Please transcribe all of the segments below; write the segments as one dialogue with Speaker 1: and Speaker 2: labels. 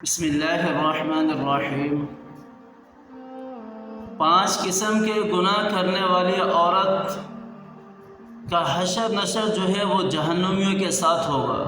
Speaker 1: بسم اللہ الرحمن الرحیم۔ 5 قسم کے گناہ کرنے والی عورت کا حشر نشر جو ہے وہ جہنمیوں کے ساتھ ہوگا۔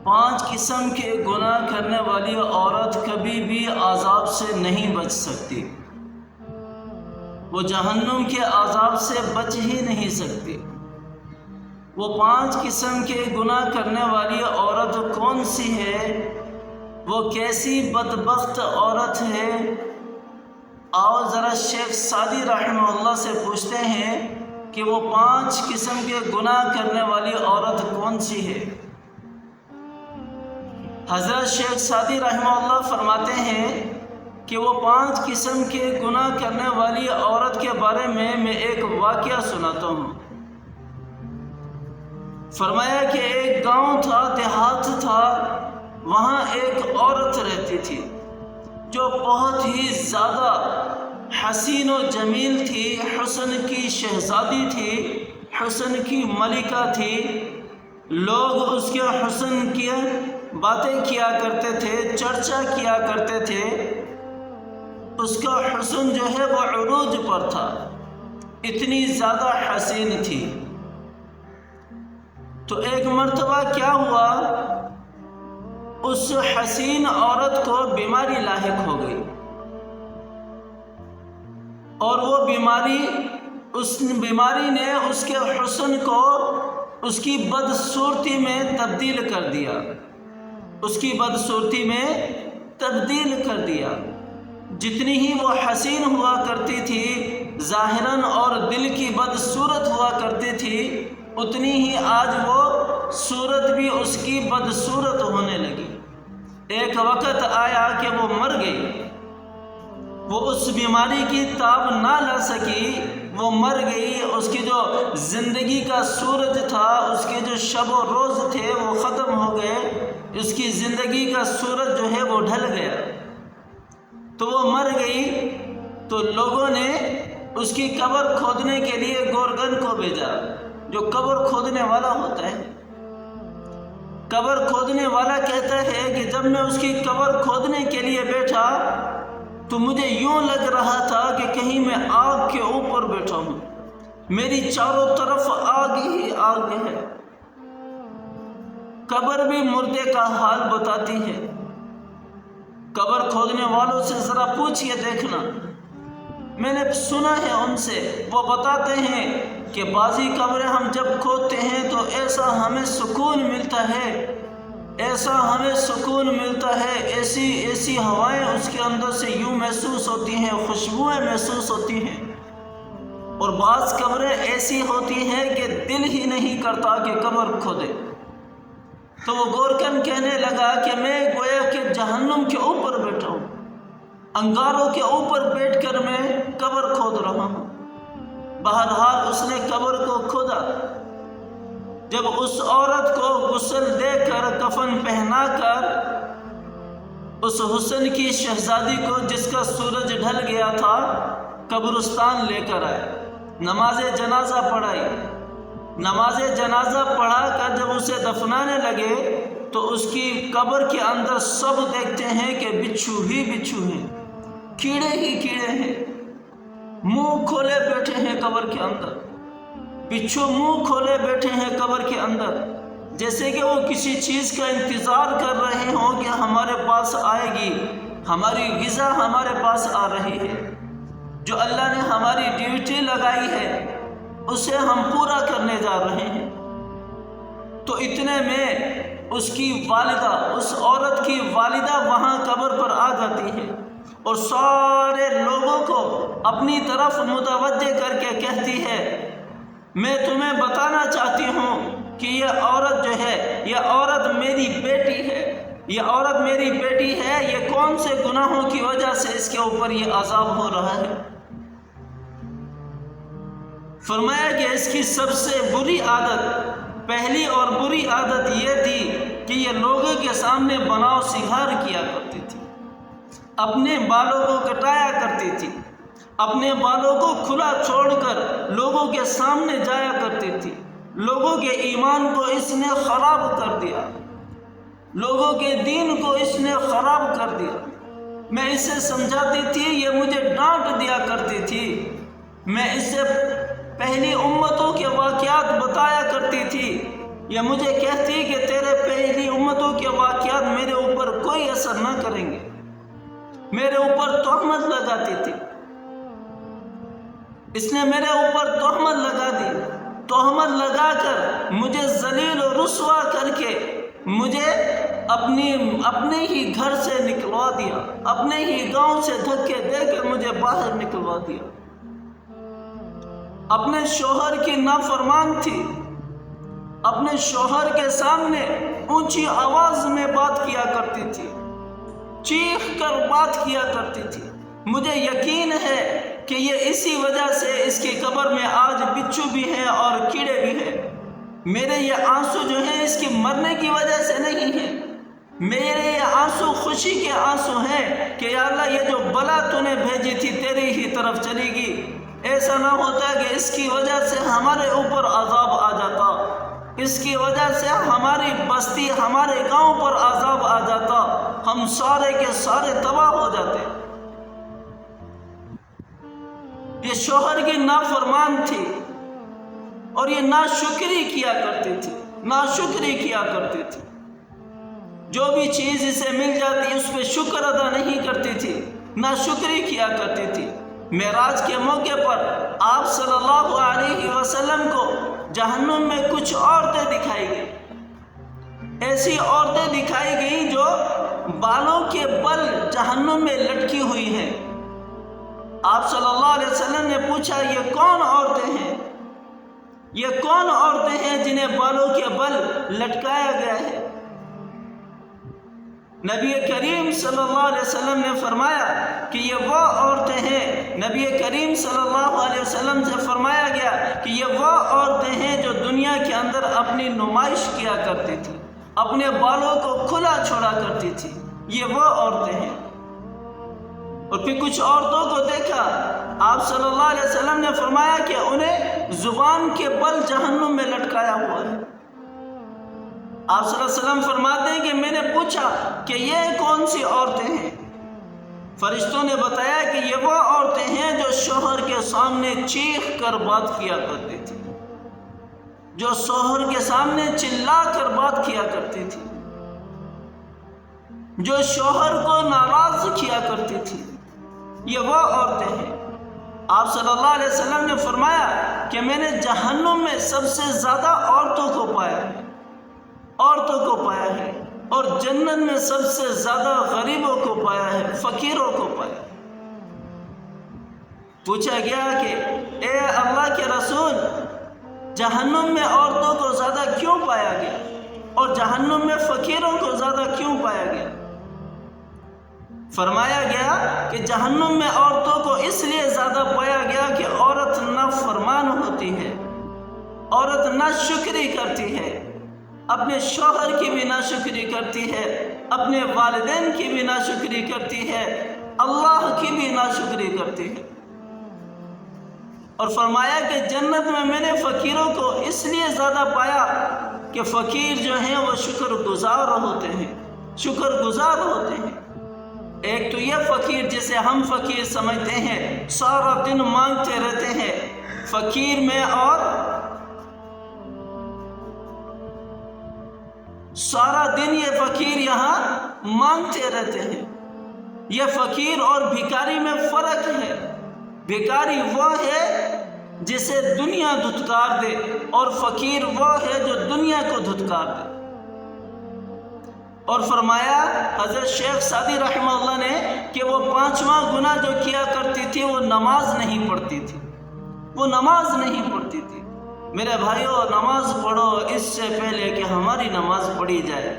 Speaker 1: 5 قسم کے گناہ کرنے والی عورت کبھی بھی عذاب سے نہیں بچ سکتی، وہ جہنم کے عذاب سے بچ ہی نہیں سکتی۔ وہ 5 قسم کے گناہ کرنے والی عورت کون سی ہے؟ وہ کیسی بدبخت عورت ہے؟ آؤ ذرا شیخ سعدی رحمہ اللہ سے پوچھتے ہیں کہ وہ 5 قسم کے گناہ کرنے والی عورت کون سی ہے۔ حضرت شیخ سعدی رحمہ اللہ فرماتے ہیں کہ وہ 5 قسم کے گناہ کرنے والی عورت کے بارے میں ایک واقعہ سناتا ہوں۔ فرمایا کہ ایک گاؤں تھا، دیہات تھا، وہاں ایک عورت رہتی تھی جو بہت ہی زیادہ حسین و جمیل تھی، حسن کی شہزادی تھی، حسن کی ملکہ تھی۔ لوگ اس کے حسن کی باتیں کیا کرتے تھے، چرچا کیا کرتے تھے۔ اس کا حسن جو ہے وہ عروج پر تھا، اتنی زیادہ حسین تھی۔ تو ایک مرتبہ کیا ہوا، اس حسین عورت کو بیماری لاحق ہو گئی، اور وہ بیماری نے اس کے حسن کو اس کی بدصورتی میں تبدیل کر دیا، اس کی بدصورتی میں تبدیل کر دیا۔ جتنی ہی وہ حسین ہوا کرتی تھی ظاہراً اور دل کی بدصورت ہوا کرتی تھی، اتنی ہی آج وہ صورت بھی اس کی بدصورت ہونے لگی۔ ایک وقت آیا کہ وہ مر گئی، وہ اس بیماری کی تاب نہ لا سکی، وہ مر گئی۔ اس کی جو زندگی کا سورج تھا، اس کے جو شب و روز تھے وہ ختم ہو گئے، اس کی زندگی کا سورج جو ہے وہ ڈھل گیا۔ تو وہ مر گئی، تو لوگوں نے اس کی قبر کھودنے کے لیے گورگن کو بھیجا، جو قبر کھودنے والا ہوتا ہے۔ قبر کھودنے والا کہتا ہے کہ جب میں اس کی قبر کھودنے کے لیے بیٹھا تو مجھے یوں لگ رہا تھا کہ کہیں میں آگ کے اوپر بیٹھا ہوں، میری چاروں طرف آگ ہی آگ ہے۔ قبر بھی مردے کا حال بتاتی ہے۔ قبر کھودنے والوں سے ذرا پوچھئے دیکھنا، میں نے سنا ہے ان سے، وہ بتاتے ہیں کہ بعضی قبریں ہم جب کھودتے ہیں تو ایسا ہمیں سکون ملتا ہے، ایسا ہمیں سکون ملتا ہے، ایسی ہوائیں اس کے اندر سے یوں محسوس ہوتی ہیں، خوشبوئیں محسوس ہوتی ہیں۔ اور بعض قبریں ایسی ہوتی ہیں کہ دل ہی نہیں کرتا کہ قبر کھودے۔ تو وہ گورکن کہنے لگا کہ میں گویا کہ جہنم کے اوپر بیٹھا ہوں، انگاروں کے اوپر بیٹھ کر میں قبر کھود رہا ہوں۔ بہرحال اس نے قبر کو کھودا۔ جب اس عورت کو غسل دے کر، کفن پہنا کر، اس حسن کی شہزادی کو جس کا سورج ڈھل گیا تھا قبرستان لے کر آئے، نماز جنازہ پڑھائی۔ نماز جنازہ پڑھا کر جب اسے دفنانے لگے تو اس کی قبر کے اندر سب دیکھتے ہیں کہ بچھو ہی بچھو ہیں، کیڑے ہی کیڑے ہیں، منہ کھولے بیٹھے ہیں قبر کے اندر، بچھو منہ کھولے بیٹھے ہیں قبر کے اندر، جیسے کہ وہ کسی چیز کا انتظار کر رہے ہوں کہ ہمارے پاس آئے گی، ہماری غذا ہمارے پاس آ رہی ہے، جو اللہ نے ہماری ڈیوٹی لگائی ہے اسے ہم پورا کرنے جا رہے ہیں۔ تو اتنے میں اس کی والدہ، اس عورت کی والدہ وہاں قبر پر آ جاتی ہے اور سارے لوگوں کو اپنی طرف متوجہ کر کے کہتی ہے، میں تمہیں بتانا چاہتی ہوں کہ یہ عورت جو ہے، یہ عورت میری بیٹی ہے، یہ عورت میری بیٹی ہے، یہ کون سے گناہوں کی وجہ سے اس کے اوپر یہ عذاب ہو رہا ہے۔ فرمایا کہ اس کی سب سے بری عادت، پہلی اور بری عادت یہ تھی کہ یہ لوگوں کے سامنے بناؤ سنگھار کیا کرتی تھی، اپنے بالوں کو کٹایا کرتی تھی، اپنے بالوں کو کھلا چھوڑ کر لوگوں کے سامنے جایا کرتی تھی۔ لوگوں کے ایمان کو اس نے خراب کر دیا۔ لوگوں کے دین کو اس نے خراب کر دیا۔ میں اسے سمجھاتی تھی، یہ مجھے ڈانٹ دیا کرتی تھی۔ میں اسے پہلی امتوں کے واقعات بتایا کرتی تھی، یہ مجھے کہتی کہ تیرے پہلی امتوں کے واقعات میرے اوپر کوئی اثر نہ کریں گے، میرے اوپر تہمت لگاتی تھی۔ اس نے میرے اوپر تہمت لگا دی، تہمت لگا کر مجھے ذلیل و رسوا کر کے مجھے اپنے ہی گھر سے نکلوا دیا، اپنے ہی گاؤں سے دھکے دے کے مجھے باہر نکلوا دیا۔ اپنے شوہر کی نافرمان تھی، اپنے شوہر کے سامنے اونچی آواز میں بات کیا کرتی تھی، چیخ کر بات کیا کرتی تھی۔ مجھے یقین ہے کہ یہ اسی وجہ سے اس کی قبر میں آج بچھو بھی ہے اور کیڑے بھی ہیں۔ میرے یہ آنسو جو ہیں اس کی مرنے کی وجہ سے نہیں ہیں، میرے یہ آنسو خوشی کے آنسو ہیں کہ یا اللہ یہ جو بلا تو نے بھیجی تھی تیری ہی طرف چلی گی۔ ایسا نہ ہوتا کہ اس کی وجہ سے ہمارے اوپر عذاب آ جاتا، اس کی وجہ سے ہماری بستی ہمارے گاؤں پر عذاب آ جاتا، ہم سارے کے سارے تباہ ہو جاتے۔ یہ شوہر کی نافرمان تھی اور یہ ناشکری کیا کرتی تھی، ناشکری کیا کرتی تھی۔ جو بھی چیز اسے مل جاتی اس پہ شکر ادا نہیں کرتی تھی، ناشکری کیا کرتی تھی۔ معراج کے موقع پر آپ صلی اللہ علیہ وسلم کو جہنم میں کچھ عورتیں دکھائی گئیں، ایسی عورتیں دکھائی گئیں جو بالوں کے بل جہنم میں لٹکی ہوئی ہیں۔ آپ صلی اللہ علیہ وسلم نے پوچھا یہ کون عورتیں ہیں، یہ کون عورتیں ہیں جنہیں بالوں کے بل لٹکایا گیا ہے؟ نبی کریم صلی اللہ علیہ وسلم نے فرمایا کہ یہ وہ عورتیں ہیں، نبی کریم صلی اللہ علیہ وسلم سے فرمایا گیا کہ یہ وہ عورتیں ہیں جو دنیا کے اندر اپنی نمائش کیا کرتی تھی، اپنے بالوں کو کھلا چھوڑا کرتی تھی، یہ وہ عورتیں ہیں۔ اور پھر کچھ عورتوں کو دیکھا، آپ صلی اللہ علیہ وسلم نے فرمایا کہ انہیں زبان کے بل جہنم میں لٹکایا ہوا ہے۔ آپ صلی اللہ علیہ وسلم فرماتے ہیں کہ میں نے پوچھا کہ یہ کون سی عورتیں ہیں؟ فرشتوں نے بتایا کہ یہ وہ عورتیں ہیں جو شوہر کے سامنے چیخ کر بات کیا کرتی تھی، جو شوہر کے سامنے چلا کر بات کیا کرتی تھی، جو شوہر کو ناراض کیا کرتی تھی، یہ وہ عورتیں ہیں۔ آپ صلی اللہ علیہ وسلم نے فرمایا کہ میں نے جہنم میں سب سے زیادہ عورتوں کو پایا ہے، عورتوں کو پایا ہے، اور جنت میں سب سے زیادہ غریبوں کو پایا ہے، فقیروں کو پایا۔ پوچھا گیا کہ اے اللہ کے رسول، جہنم میں عورتوں کو زیادہ کیوں پایا گیا اور جہنم میں فقیروں کو زیادہ کیوں پایا گیا؟ فرمایا گیا کہ جہنم میں عورتوں کو اس لیے زیادہ پایا گیا کہ عورت نافرمان ہوتی ہے، عورت ناشکری کرتی ہے، اپنے شوہر کی بھی ناشکری کرتی ہے، اپنے والدین کی بھی ناشکری کرتی ہے، اللہ کی بھی ناشکری کرتی ہے۔ اور فرمایا کہ جنت میں نے فقیروں کو اس لیے زیادہ پایا کہ فقیر جو ہیں وہ شکر گزار ہوتے ہیں، شکر گزار ہوتے ہیں۔ ایک تو یہ فقیر جسے ہم فقیر سمجھتے ہیں، سارا دن مانگتے رہتے ہیں، فقیر میں اور سارا دن یہ فقیر یہاں مانگتے رہتے ہیں۔ یہ فقیر اور بھکاری میں فرق ہے۔ بھکاری وہ ہے جسے دنیا دھتکار دے، اور فقیر وہ ہے جو دنیا کو دھتکار دے۔ اور فرمایا حضرت شیخ سعدی رحمہ اللہ نے کہ وہ 5واں گناہ جو کیا کرتی تھی وہ نماز نہیں پڑھتی تھی، وہ نماز نہیں پڑھتی تھی۔ میرے بھائیو، نماز پڑھو اس سے پہلے کہ ہماری نماز پڑھی جائے،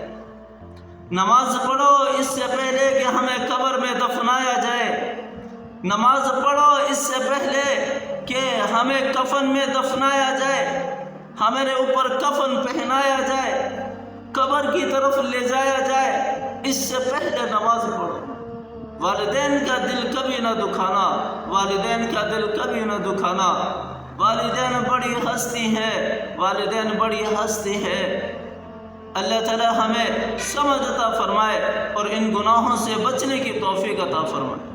Speaker 1: نماز پڑھو اس سے پہلے کہ ہمیں قبر میں دفنایا جائے، نماز پڑھو اس سے پہلے کہ ہمیں کفن میں دفنایا جائے، ہمارے اوپر کفن پہنایا جائے، قبر کی طرف لے جایا جائے، اس سے پہلے نماز پڑھو۔ والدین کا دل کبھی نہ دکھانا، والدین کا دل کبھی نہ دکھانا۔ والدین بڑی ہستی ہے، والدین بڑی ہستی ہے۔ اللہ تعالی ہمیں سمجھ عطا فرمائے اور ان گناہوں سے بچنے کی توفیق عطا فرمائے۔